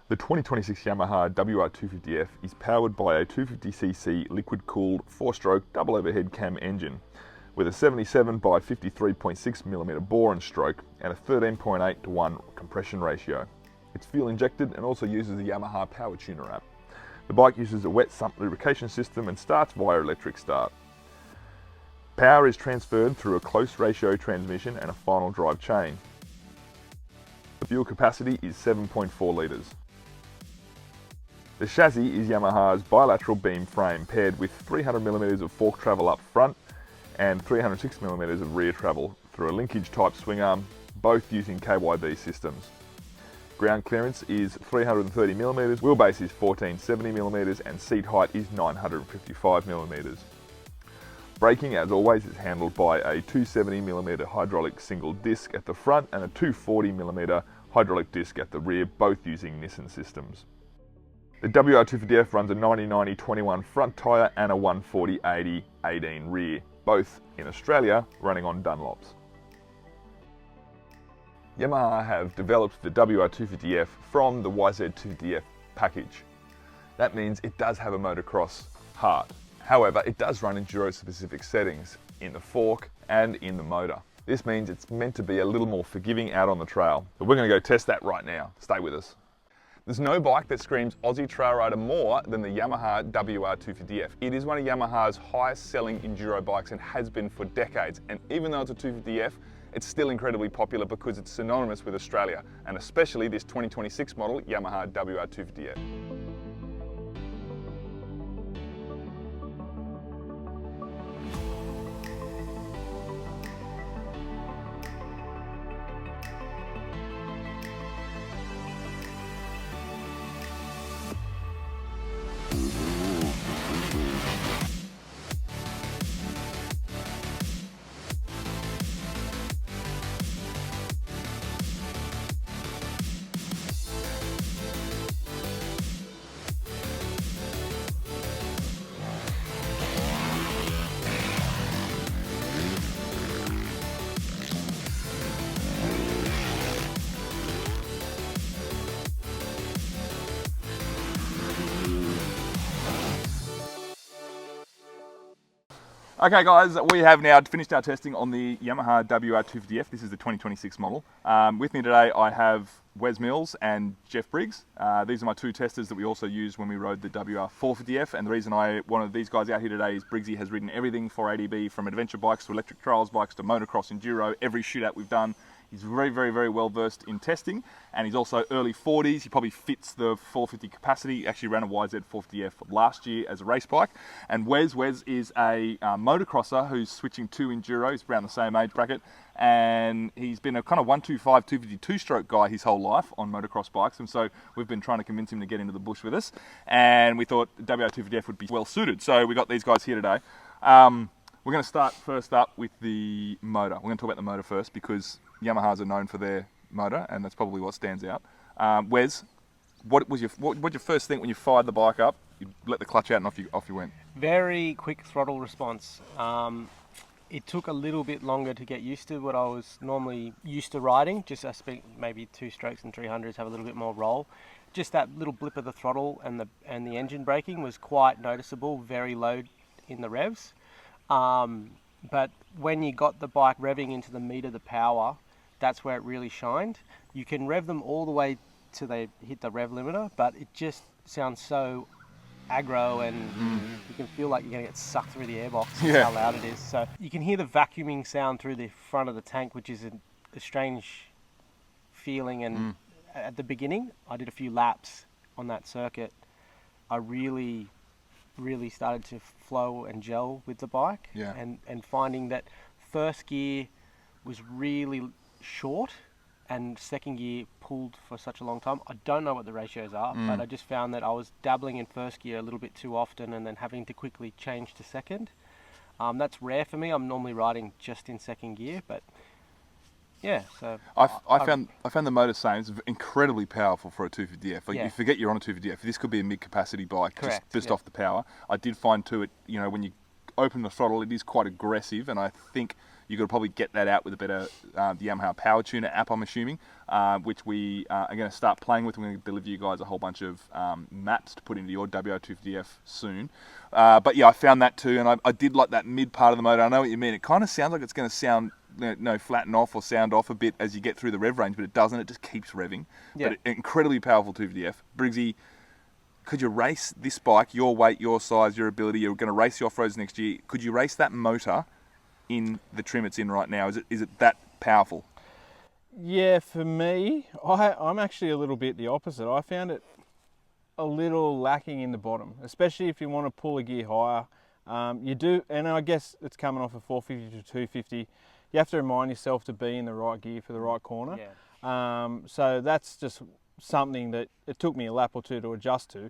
The 2026 Yamaha WR250F is powered by a 250cc liquid-cooled 4-stroke double overhead cam engine with a 77 by 53.6mm bore and stroke and a 13.8:1 compression ratio. It's fuel injected and also uses the Yamaha Power Tuner app. The bike uses a wet sump lubrication system and starts via electric start. Power is transferred through a close ratio transmission and a final drive chain. The fuel capacity is 7.4 litres. The chassis is Yamaha's bilateral beam frame paired with 300mm of fork travel up front and 306mm of rear travel through a linkage type swing arm, both using KYB systems. Ground clearance is 330mm, wheelbase is 1470mm and seat height is 955mm. Braking, as always, is handled by a 270mm hydraulic single disc at the front and a 240mm hydraulic disc at the rear, both using Nissan systems. The WR250F runs a 90/90/21 front tyre and a 140/80/18 rear, both in Australia running on Dunlops. Yamaha have developed the WR250F from the YZ250F package. That means it does have a motocross heart. However, it does run enduro specific settings in the fork and in the motor. This means it's meant to be a little more forgiving out on the trail. But we're going to go test that right now. Stay with us. There's no bike that screams Aussie trail rider more than the Yamaha WR250F. It is one of Yamaha's highest selling enduro bikes and has been for decades. And even though it's a 250F, it's still incredibly popular because it's synonymous with Australia, and especially this 2026 model Yamaha WR250F. Okay guys, we have now finished our testing on the Yamaha WR250F. This is the 2026 model. With me today I have Wes Mills and Jeff Briggs. These are my two testers that we also used when we rode the WR450F, and the reason I wanted these guys out here today is Briggsy has ridden everything for ADB, from adventure bikes to electric trials bikes to motocross, enduro, every shootout we've done. He's very well versed in testing, and he's also early 40s. He probably fits the 450 capacity. He actually ran a YZ450F last year as a race bike. And Wes is a motocrosser who's switching to enduro. He's around the same age bracket, and he's been a kind of 125, 250 two-stroke guy his whole life on motocross bikes, and so we've been trying to convince him to get into the bush with us, and we thought the WR250F would be well suited. So we got these guys here today. We're going to start first up with the motor. We're going to talk about the motor first because Yamahas are known for their motor, and that's probably what stands out. Wes, what was your first think when you fired the bike up? You let the clutch out and off you went. Very quick throttle response. It took a little bit longer to get used to what I was normally used to riding. Just I speak maybe 2 strokes and 300s have a little bit more roll. Just that little blip of the throttle and the engine braking was quite noticeable. Very low in the revs. But when you got the bike revving into the meat of the power, that's where it really shined. You can rev them all the way till they hit the rev limiter, but it just sounds so aggro, and you can feel like you're going to get sucked through the airbox. That's how loud it is. So you can hear the vacuuming sound through the front of the tank, which is a strange feeling. And at the beginning, I did a few laps on that circuit. I really started to flow and gel with the bike, and finding that first gear was really short and second gear pulled for such a long time. I don't know what the ratios are, but I just found that I was dabbling in first gear a little bit too often and then having to quickly change to second. That's rare for me. I'm normally riding just in second gear, but yeah. So I found the motor same. It's incredibly powerful for a 250F. Like, you forget you're on a 250F. This could be a mid-capacity bike, just off the power. I did find too, when you open the throttle, it is quite aggressive, and I think you could probably get that out with a better the Yamaha Power Tuner app, I'm assuming, which we are going to start playing with. We're going to deliver you guys a whole bunch of maps to put into your WR250F soon. But yeah, I found that too, and I did like that mid part of the motor. I know what you mean. It kind of sounds like it's going to sound flatten off or sound off a bit as you get through the rev range, but it doesn't. It just keeps revving. Yeah. But incredibly powerful 250F. Briggsy, could you race this bike, your weight, your size, your ability? You're going to race the off-roads next year. Could you race that motor in the trim it's in right now? Is it that powerful? Yeah, for me, I'm actually a little bit the opposite. I found it a little lacking in the bottom, especially if you want to pull a gear higher. You do, and I guess it's coming off a 450 to 250. You have to remind yourself to be in the right gear for the right corner. Yeah. So that's just something that it took me a lap or two to adjust to.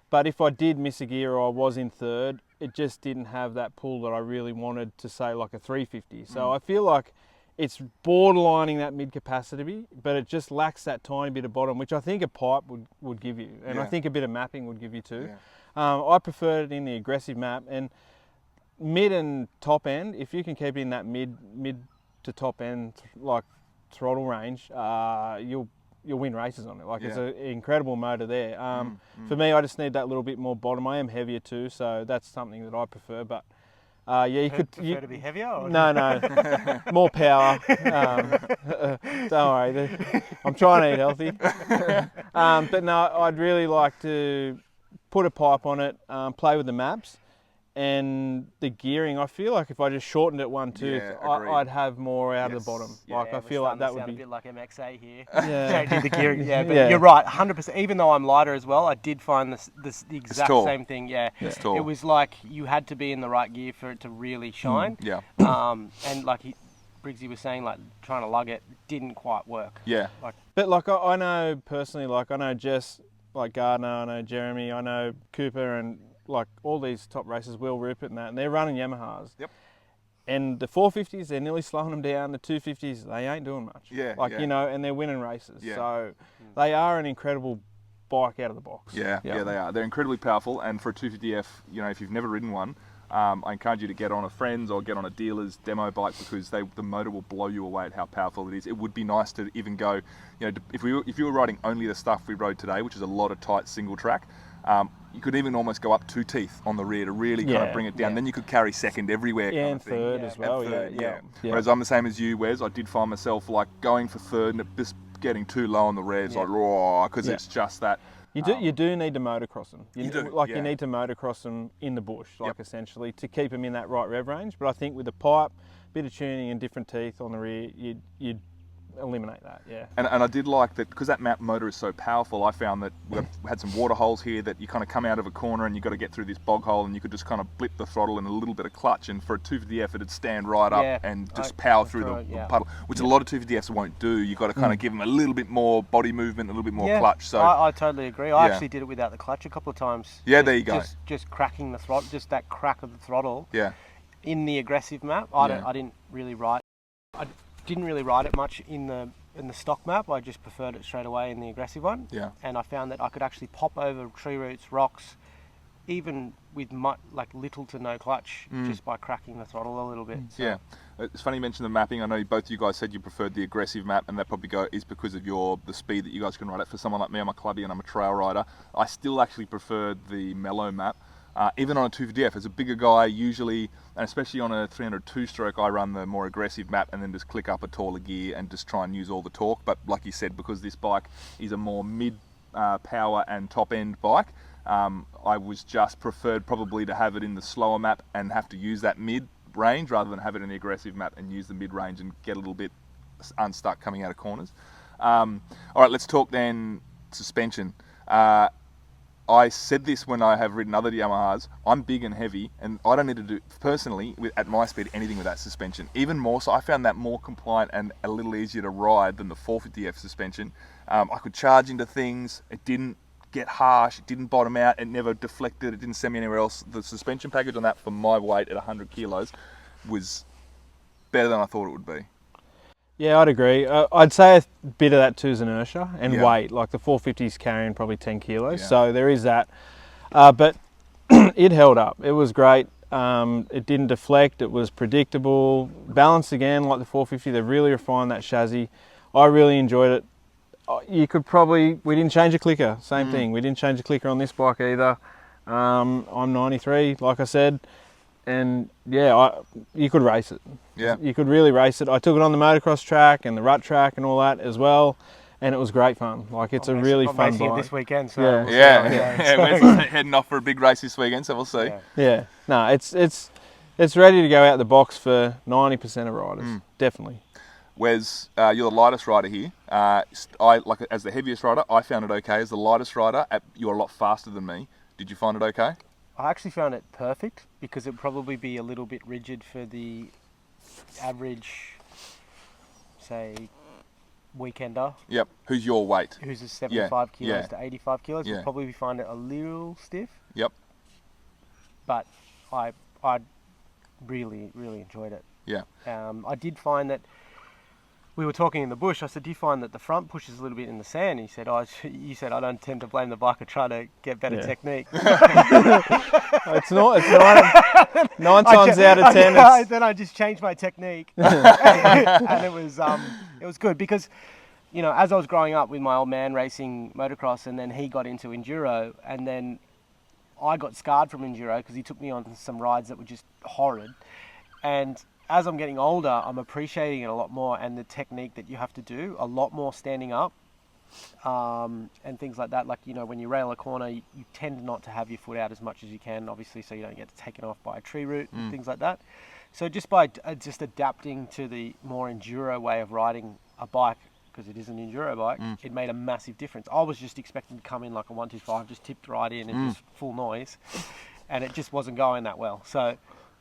But if I did miss a gear or I was in third, it just didn't have that pull that I really wanted to say like a 350. So I feel like it's borderlining that mid capacity, but it just lacks that tiny bit of bottom, which I think a pipe would give you. And I think a bit of mapping would give you too. Yeah. I prefer it in the aggressive map, and mid and top end, if you can keep it in that mid to top end like throttle range, you'll win races on it. Like it's an incredible motor there. For me, I just need that little bit more bottom. I am heavier too, so that's something that I prefer. But yeah, you could prefer to be heavier? Or? No, more power. Don't worry, I'm trying to eat healthy. But no, I'd really like to put a pipe on it, play with the maps. And the gearing, I feel like if I just shortened it one tooth, I'd have more out of the bottom. Yeah. Like I feel like that would be a bit like MXA here. Yeah. Changing the gearing. Yeah, but you're right, 100%. Even though I'm lighter as well, I did find the exact same thing. Yeah, it's tall. It was like you had to be in the right gear for it to really shine. Yeah. And like Briggsy was saying, like trying to lug it didn't quite work. Yeah. But like I know personally, like I know Jess, like Gardner, I know Jeremy, I know Cooper, and like all these top racers, Will Rupert and that, and they're running Yamahas. Yep. And the 450s, they're nearly slowing them down. The 250s, they ain't doing much. Yeah. Like, you know, and they're winning races. Yeah. So they are an incredible bike out of the box. Yeah, they are. They're incredibly powerful, and for a 250F, you know, if you've never ridden one, I encourage you to get on a friend's or get on a dealer's demo bike, because the motor will blow you away at how powerful it is. It would be nice to even go, you know, if you were riding only the stuff we rode today, which is a lot of tight single track, you could even almost go up 2 teeth on the rear to really kind of bring it down. Then you could carry second everywhere. Yeah, kind and of thing. third as well. And third, yeah. Whereas I'm the same as you, Wes. I did find myself like going for third and just getting too low on the revs, like raw, because it's just that. You do need to motocross them. You need to motocross them in the bush, like essentially, to keep them in that right rev range. But I think with a pipe, bit of tuning and different teeth on the rear, you'd eliminate that, And I did like that, because that map motor is so powerful. I found that we had some water holes here that you kind of come out of a corner and you've got to get through this bog hole, and you could just kind of blip the throttle and a little bit of clutch, and for a 250F it'd stand right up and just power through the puddle, which a lot of 250Fs won't do. You've got to kind of give them a little bit more body movement, a little bit more clutch. So I totally agree. I actually did it without the clutch a couple of times. Yeah, there you go. Just cracking the throttle, just that crack of the throttle. Yeah. In the aggressive map, I didn't really ride it much in the stock map. I just preferred it straight away in the aggressive one. Yeah. And I found that I could actually pop over tree roots, rocks, even with like little to no clutch, just by cracking the throttle a little bit. So. Yeah. It's funny you mentioned the mapping. I know both of you guys said you preferred the aggressive map, and that probably is because of the speed that you guys can ride it. For someone like me, I'm a clubby and I'm a trail rider. I still actually preferred the mellow map. Even on a 250F, as a bigger guy, usually, and especially on a 302 stroke, I run the more aggressive map and then just click up a taller gear and just try and use all the torque. But like you said, because this bike is a more mid power and top end bike, I was just preferred probably to have it in the slower map and have to use that mid range rather than have it in the aggressive map and use the mid range and get a little bit unstuck coming out of corners. All right, let's talk then suspension. I said this when I have ridden other Yamahas. I'm big and heavy, and I don't need to do, personally, at my speed, anything with that suspension. Even more so, I found that more compliant and a little easier to ride than the 450F suspension. I could charge into things. It didn't get harsh. It didn't bottom out. It never deflected. It didn't send me anywhere else. The suspension package on that, for my weight at 100 kilos, was better than I thought it would be. Yeah, I'd agree. I'd say a bit of that too is inertia and weight. Like the 450's carrying probably 10 kilos, so there is that. But it held up. It was great. It didn't deflect. It was predictable. Balance again, like the 450. They've really refined that chassis. I really enjoyed it. We didn't change a clicker. Same thing. We didn't change a clicker on this bike either. I'm 93, like I said, and yeah, you could race it. Yeah. You could really race it. I took it on the motocross track and the rut track and all that as well, and it was great fun. Like it's a really fun racing it bike. this weekend, so Yeah. we'll see how it goes. We're heading off for a big race this weekend, so we'll see. Yeah. No, it's ready to go out the box for 90% of riders. Definitely. Wes, you're the lightest rider here. As the heaviest rider, I found it okay. As the lightest rider, you're a lot faster than me. Did you find it okay? I actually found it perfect because it would probably be a little bit rigid for the average, say, weekender. Yep. Who's your weight? Who's a 75 kilos Yeah. to 85 kilos. Yeah. Would probably find it a little stiff. Yep. But I really enjoyed it. Yeah. I did find that we were talking in the bush. I said, "Do you find that the front pushes a little bit in the sand?" He said, "You said I don't tend to blame the bike. I try to get better technique." It's not. It's 9 times out of 10. Then I just changed my technique, and it was good because, you know, as I was growing up with my old man racing motocross, and then he got into enduro, and then I got scarred from enduro because he took me on some rides that were just horrid, and as I'm getting older, I'm appreciating it a lot more, and the technique that you have to do, a lot more standing up, and things like that. Like, you know, when you rail a corner, you tend not to have your foot out as much as you can, obviously, so you don't get taken off by a tree root and things like that. So just by just adapting to the more enduro way of riding a bike, because it is an enduro bike, it made a massive difference. I was just expecting to come in like a 125, just tipped right in and just full noise, and it just wasn't going that well. So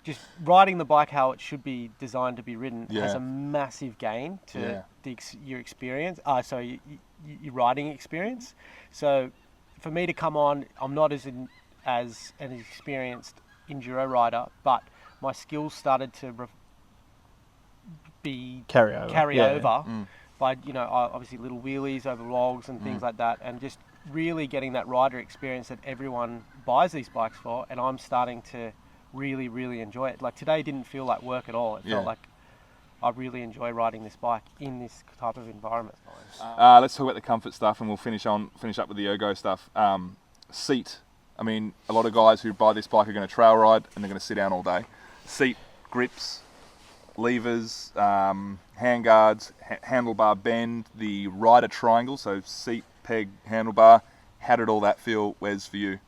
just riding the bike how it should be designed to be ridden has a massive gain to your experience. Your riding experience. So for me to come on, I'm not as an experienced enduro rider, but my skills started to carry over by, you know, obviously little wheelies over logs and things like that, and just really getting that rider experience that everyone buys these bikes for, and I'm starting to really enjoy it. Like today didn't feel like work at all. It felt like I really enjoy riding this bike in this type of environment. Let's talk about the comfort stuff, and we'll finish up with the ergo stuff. Seat. I mean, a lot of guys who buy this bike are going to trail ride and they're going to sit down all day. Seat grips, levers, handguards, handlebar bend, the rider triangle, so seat, peg, handlebar. How did all that feel, Wes, for you?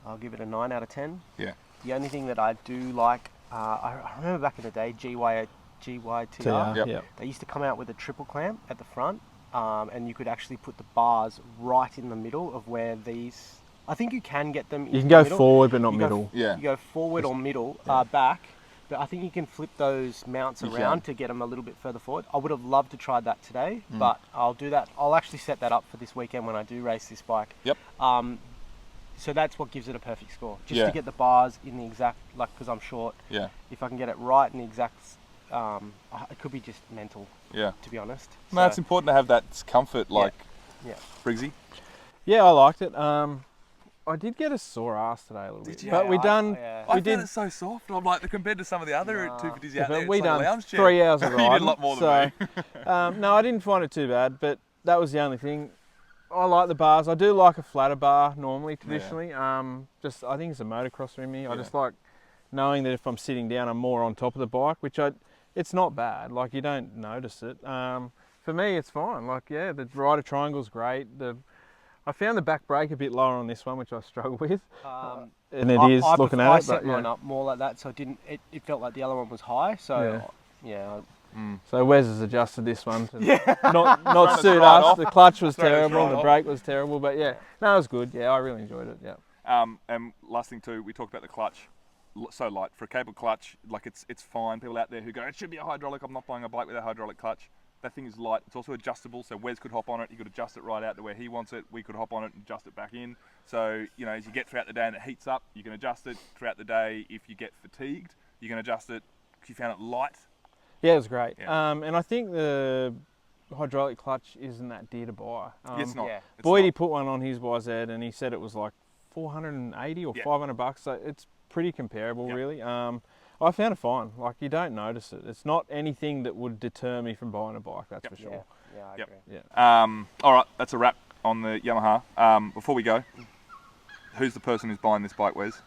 I'll give it a 9 out of 10. Yeah. The only thing that I do like, I remember back in the day, GYTR, they used to come out with a triple clamp at the front, and you could actually put the bars right in the middle of where these... I think you can get them in the middle. You can go forward but not middle. You go forward or middle, back, but I think you can flip those mounts around to get them a little bit further forward. I would have loved to try that today, but I'll do that. I'll actually set that up for this weekend when I do race this bike. Yep. So that's what gives it a perfect score. Just to get the bars in the exact, like, because I'm short. Yeah. If I can get it right in the exact, it could be just mental. Yeah. To be honest. No, it's important to have that comfort, like. Yeah. Briggsy. Yeah, I liked it. I did get a sore ass today a little bit. But we done. I found it so soft. I'm like, compared to some of the other 250s out there, we it's done like a lounge chair. 3 hours of riding. You did a lot more than me. No, I didn't find it too bad, but that was the only thing. I like the bars. I do like a flatter bar normally, traditionally. I think it's a motocrosser in me. I just like knowing that if I'm sitting down, I'm more on top of the bike, which it's not bad. Like, you don't notice it. For me, it's fine. Like, the rider triangle's great. I found the back brake a bit lower on this one, which I struggle with. And it is looking at it. I set mine up more like that, so it felt like the other one was high. So So Wes has adjusted this one to not suit us. The clutch was terrible, the brake was terrible, but no, it was good. Yeah, I really enjoyed it. Yeah. And last thing too, we talked about the clutch. So light for a cable clutch, like it's fine. People out there who go, it should be a hydraulic. I'm not buying a bike with a hydraulic clutch. That thing is light. It's also adjustable, so Wes could hop on it. He could adjust it right out to where he wants it. We could hop on it and adjust it back in. So, you know, as you get throughout the day and it heats up, you can adjust it throughout the day. If you get fatigued, you can adjust it. You found it light. Yeah, it was great. Yeah. And I think the hydraulic clutch isn't that dear to buy. It's not. Boydie put one on his YZ and he said it was like $480 or $500. So it's pretty comparable, Yep. really. I found it fine. Like, you don't notice it. It's not anything that would deter me from buying a bike, that's for sure. Yeah, I Yep. agree. Yeah. All right, that's a wrap on the Yamaha. Before we go, who's the person who's buying this bike, Wes?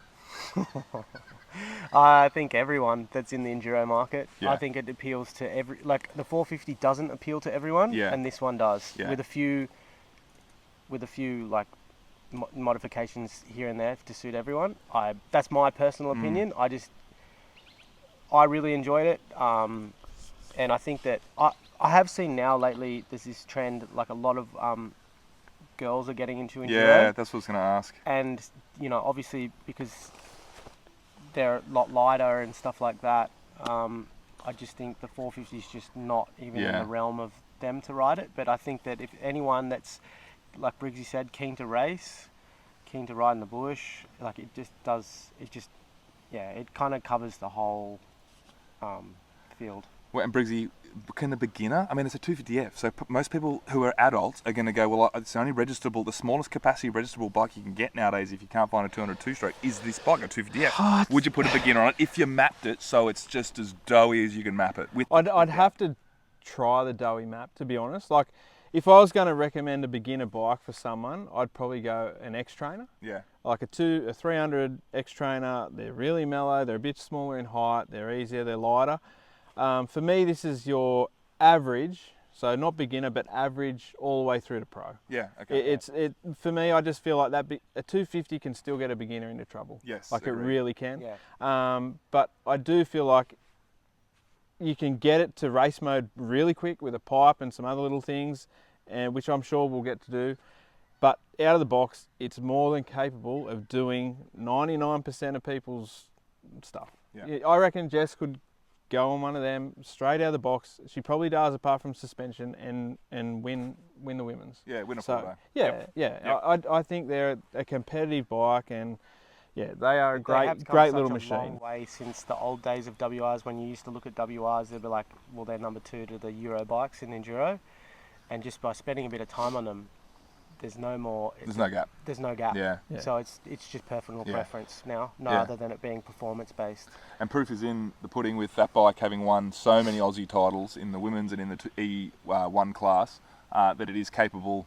I think everyone that's in the enduro market. Yeah. I think it appeals to every. Like the 450 doesn't appeal to everyone, Yeah. and this one does. Yeah. With a few like modifications here and there to suit everyone. That's my personal opinion. I really enjoyed it, and I think that I have seen now lately there's this trend, like a lot of girls are getting into enduro. Yeah, that's what I was going to ask. And obviously because they're a lot lighter and stuff like that, I just think the 450 is just not even in the realm of them to ride it. But I think that if anyone that's, like Briggsy said, keen to race, keen to ride in the bush, like it kind of covers the whole field. Well, and Briggsy, can the beginner? I mean, it's a 250F, so most people who are adults are going to go, well, it's only registerable. The smallest capacity registerable bike you can get nowadays, if you can't find a 202 stroke, is this bike, a 250F. Would you put a beginner on it if you mapped it so it's just as doughy as you can map it? I'd have to try the doughy map, to be honest. Like, if I was going to recommend a beginner bike for someone, I'd probably go an X-Trainer. Yeah. Like a 300 X-Trainer. They're really mellow, they're a bit smaller in height, they're easier, they're lighter. For me, this is your average, so not beginner, but average all the way through to pro. Yeah, okay. For me, I just feel like a 250 can still get a beginner into trouble. Yes, like agreed. it really can. Yeah. But I do feel like you can get it to race mode really quick with a pipe and some other little things, and which I'm sure we'll get to do. But out of the box, it's more than capable of doing 99% of people's stuff. Yeah. I reckon Jess could go on one of them straight out of the box. She probably does, apart from suspension, and win the women's. Yeah, win a full day. Yeah, Yep. I think they're a competitive bike, and yeah, they are a They have come great such little a machine. long way since the old days of WRs, when you used to look at WRs, they'd be like, well, they're number 2 to the Euro bikes in enduro, and just by spending a bit of time on them, there's no gap. There's no gap. Yeah. So it's just personal preference now, Yeah. rather than it being performance based. And proof is in the pudding with that bike having won so many Aussie titles in the women's and in the E1 class, that it is capable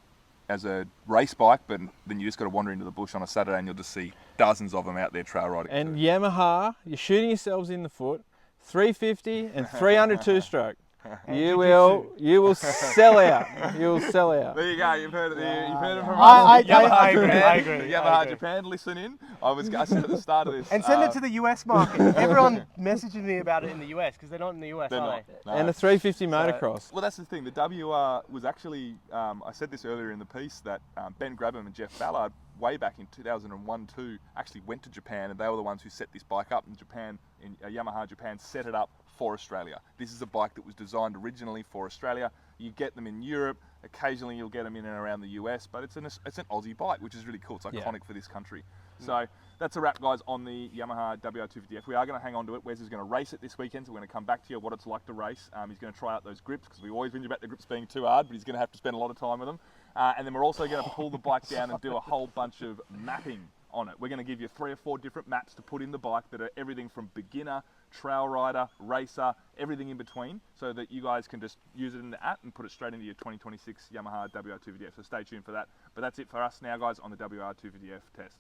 as a race bike, but then you just got to wander into the bush on a Saturday and you'll just see dozens of them out there trail riding. And Yamaha, you're shooting yourselves in the foot. 350 and 300 two-stroke. You will sell out. You will sell out. There you go. You've heard it. You've heard it from I Yamaha agree, Japan. I agree, Yamaha I agree. Japan, listen in. I said at the start of this. And send it to the US market. Everyone messaging me about it in the US, because they're not in the US, They're are not. they? No. And a 350 motocross. Well, that's the thing. The WR was actually, I said this earlier in the piece, that Ben Grabham and Jeff Ballard, way back in 2001-2, actually went to Japan, and they were the ones who set this bike up. Yamaha Japan set it up for Australia. This is a bike that was designed originally for Australia. You get them in Europe. Occasionally, you'll get them in and around the US, but it's an Aussie bike, which is really cool. It's iconic for this country. So that's a wrap, guys, on the Yamaha WR250F. We are going to hang on to it. Wes is going to race it this weekend, so we're going to come back to you what it's like to race. He's going to try out those grips, because we always whinge about the grips being too hard, but he's going to have to spend a lot of time with them. And then we're also going to pull the bike down and do a whole bunch of mapping on it. We're going to give you 3 or 4 different maps to put in the bike that are everything from beginner, trail rider, racer, everything in between, so that you guys can just use it in the app and put it straight into your 2026 Yamaha WR250F. So stay tuned for that. But that's it for us now, guys, on the WR250F test.